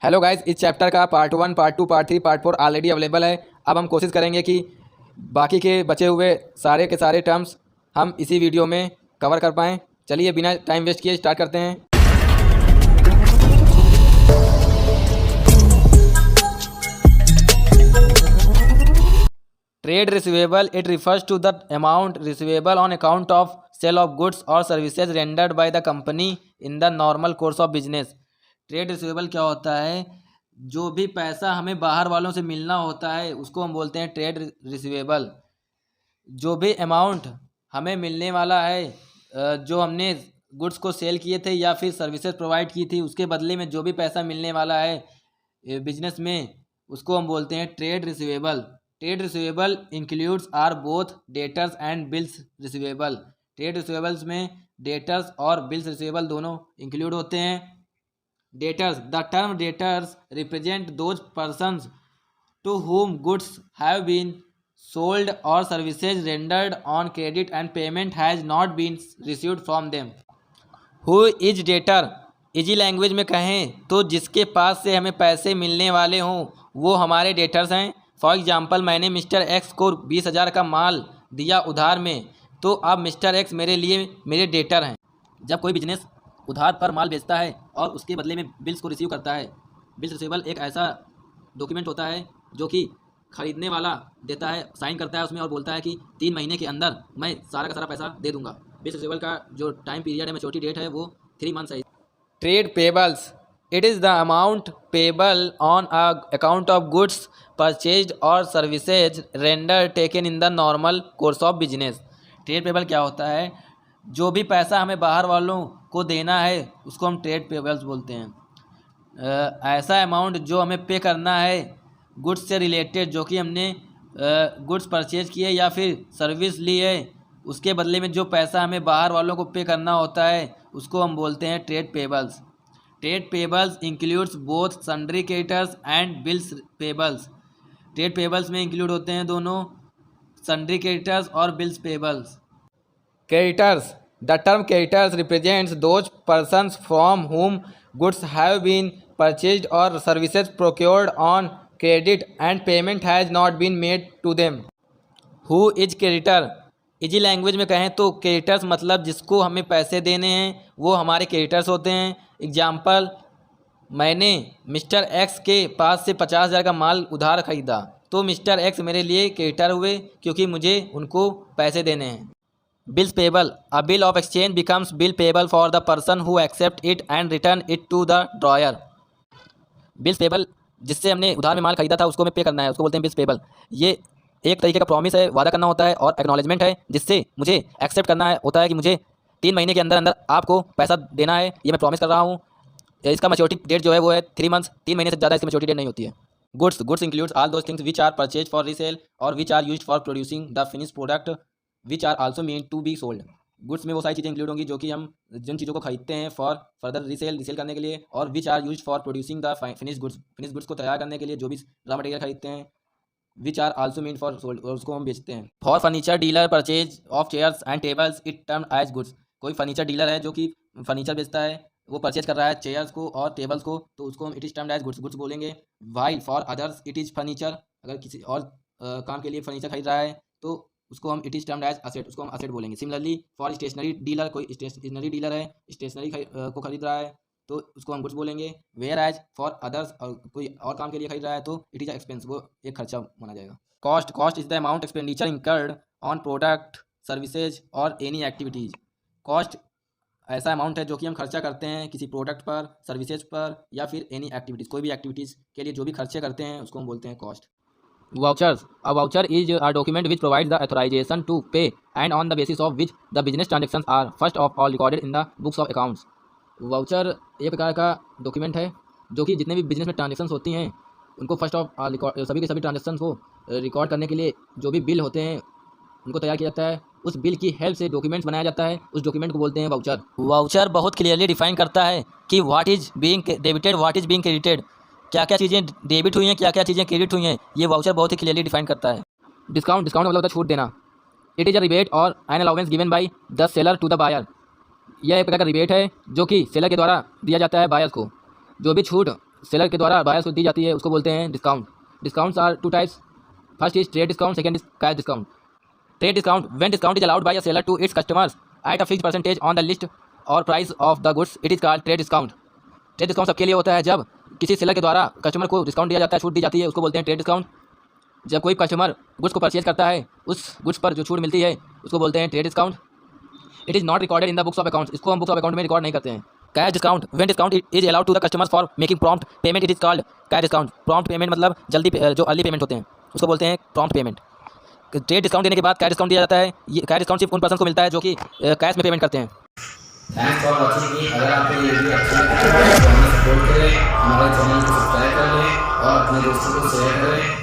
Hello guys, इस chapter का part 1, part 2, part 3, part 4 already available है। अब हम कोशिश करेंगे कि बाकी के बचे हुए सारे के सारे टर्म्स हम इसी वीडियो में कवर कर पाएँ। चलिए बिना टाइम वेस्ट किए स्टार्ट करते हैं। Trade receivable, it refers to the amount receivable on account of sale of goods or services rendered by the company in the normal course of business। Trade receivable क्या होता है? जो भी पैसा हमें बाहर वालों से मिलना होता है उसको हम बोलते हैं ट्रेड रिसीवेबल। जो भी अमाउंट हमें मिलने वाला है, जो हमने गुड्स को सेल किए थे या फिर सर्विसेज प्रोवाइड की थी, उसके बदले में जो भी पैसा मिलने वाला है बिजनेस में, उसको हम बोलते हैं trade receivable. Trade receivable includes are both debtors and bills receivable. Trade receivables में डेटर्स और बिल्स रिसीवेबल दोनों इंक्लूड होते हैं। Debtors, the term debtors represent those persons to whom goods have been sold or services rendered on credit and payment has not been received from them। Who is debtor? Easy language में कहें तो जिसके पास से हमें पैसे मिलने वाले हों वो हमारे डेटर्स हैं। फॉर एग्जांपल, मैंने मिस्टर एक्स को 20,000 का माल दिया उधार में, तो अब मिस्टर एक्स मेरे लिए मेरे डेटर हैं। जब कोई बिजनेस उधार पर माल बेचता है और उसके बदले में बिल्स को रिसीव करता है, बिल्स रिसीवेबल एक ऐसा डॉक्यूमेंट होता है जो कि खरीदने वाला देता है, साइन करता है उसमें और बोलता है कि 3 महीने के अंदर मैं सारा का सारा पैसा दे दूंगा। बिल्स रिसीवेबल का जो टाइम पीरियड है, मैच्योरिटी डेट है, वो 3 मंथ्स है। Trade payables, it is the amount payable on a account of goods purchased और services render taken in the normal course of business. Trade payable क्या होता है? जो भी पैसा हमें बाहर वालों को देना है उसको हम ट्रेड पेबल्स बोलते हैं। ऐसा अमाउंट जो हमें पे करना है गुड्स से रिलेटेड, जो कि हमने गुड्स परचेज किए या फिर सर्विस ली है, उसके बदले में जो पैसा हमें बाहर वालों को पे करना होता है उसको हम बोलते हैं trade payables. Trade payables includes both sundry creditors and bills payables. Trade payables में इंक्लूड होते हैं दोनों, सन्ड्री क्रेडिटर्स और bills payables. Creditors, the term creditors represents those persons from whom goods have been purchased or services procured on credit and payment has not been made to them। Who is creditor? Easy language में कहें तो creditors मतलब जिसको हमें पैसे देने हैं वो हमारे क्रेडिटर्स होते हैं। एग्जाम्पल, मैंने मिस्टर एक्स के पास से 50,000 का माल उधार खरीदा, तो मिस्टर एक्स मेरे लिए क्रेडिटर हुए क्योंकि मुझे उनको पैसे देने हैं। Bills payable, a bill of exchange becomes bill payable for the person who accept it and return it to the drawer. Bills payable, जिससे हमने उधार में माल खरीदा था उसको हमें पे करना है, उसको बोलते हैं बिल्स पेबल। ये एक तरीके का प्रॉमिस है, वादा करना होता है, और एक्नॉलेजमेंट है जिससे मुझे एक्सेप्ट करना है होता है कि मुझे 3 महीने के अंदर अंदर आपको पैसा देना है, ये मैं प्रॉमिस कर रहा हूँ। इसका मैच्योरिटी डेट जो है वो है 3 मंथ्स, 3 महीने से ज़्यादा इसकी मैच्योरिटी डेट नहीं होती है। Goods, goods includes all those things which are purchase for resale और which are used for producing the finish product which are also mean to be sold. Goods में वो सारी चीज़ें इंक्लूड होंगी जो कि हम जिन चीज़ों को खरीदते हैं फॉर फर्दर रीसेल करने के लिए, और which are used for producing the finish goods को तैयार करने के लिए जो भी रॉ मटेरियल खरीदते हैं, which are also mean for sold, और उसको हम बेचते हैं। For furniture dealer purchase of chairs and tables it term as goods. कोई फर्नीचर डीलर है जो कि फर्नीचर बेचता है, वो परचेज कर रहा है चेयर्स को और टेबल्स को, तो उसको हम it is termed as goods बोलेंगे। While for others it is furniture, अगर किसी और काम के लिए फर्नीचर खरीद रहा है तो उसको हम it is termed as asset, उसको हम असेट बोलेंगे। सिमिलरली फॉर स्टेशनरी डीलर, कोई स्टेशनरी डीलर है, स्टेशनरी को खरीद रहा है तो उसको हम गुड्स बोलेंगे। वेयर एज फॉर अदर्स, और कोई और काम के लिए खरीद रहा है तो इट इज एक्सपेंस, वो एक खर्चा माना जाएगा। Cost, cost is the amount expenditure incurred on product, services और एनी एक्टिविटीज़। कॉस्ट ऐसा अमाउंट है जो कि हम खर्चा करते हैं किसी प्रोडक्ट पर, सर्विसेज पर, या फिर एनी एक्टिविटीज़, कोई भी एक्टिविटीज़ के लिए जो भी खर्चे करते हैं उसको हम बोलते हैं cost. Vouchers, a voucher is a document which provides the authorization to pay and on the basis of which the business transactions are first of all recorded in the books of accounts। Voucher एक प्रकार का document है जो कि जितने भी business में transactions होती हैं उनको फर्स्ट ऑफ सभी के सभी ट्रांजेक्शन्स को रिकॉर्ड करने के लिए जो भी बिल होते हैं उनको तैयार किया जाता है। उस बिल की हेल्प से डॉक्यूमेंट्स बनाया जाता है, उस डॉक्यूमेंट को बोलते हैं वाउचर। वाउचर बहुत क्लियरली डिफाइन करता है कि what is being debited, what is being credited, क्या क्या चीज़ें डेबिट हुई हैं, क्या क्या चीज़ें क्रेडिट हुई हैं, ये वाउचर बहुत ही क्लियरली डिफाइन करता है। डिस्काउंट, डिस्काउंट मतलब होता है छूट देना। इट इज़ अ रिबेट और an allowance given by the seller to the buyer. यह एक प्रकार का रिबेट है जो कि सेलर के द्वारा दिया जाता है बायर को। जो भी छूट सेलर के द्वारा बायर्स को दी जाती है उसको बोलते हैं discount. Discounts are two types, first is trade discount, second is cash discount. Trade discount, when discount is allowed by a seller to its customers at a fixed percentage on the list और price of the goods, it is called trade discount. Trade discount सबके लिए होता है, जब किसी seller के द्वारा customer को डिस्काउंट दिया जाता है, छूट दी जाती है, उसको बोलते हैं ट्रेड डिस्काउंट। जब कोई कस्टमर गुड्स को परचेज करता है, उस गुड्स पर जो छूट मिलती है उसको बोलते हैं trade discount. It is not recorded in the books of accounts, इसको हम बुक्स ऑफ अकाउंट में रिकॉर्ड नहीं करते हैं। Cash discount, when discount is allowed to the customers for making prompt payment, it is called cash discount. Prompt payment मतलब जल्दी जो early payment होते हैं उसको बोलते हैं प्रॉम्प्ट पेमेंट। ट्रेड डिस्काउंट देने के बाद कैश डिस्काउंट दिया जाता है। ये कैश डिस्काउंट सिर्फ उन पर्सन को मिलता है जो कि कैश में पेमेंट करते हैं। Thanks for watching. अगर आपको ये वीडियो अच्छा लगा तो हमें सपोर्ट करें, हमारे चैनल को सब्सक्राइब कर लें और अपने दोस्तों को शेयर करें।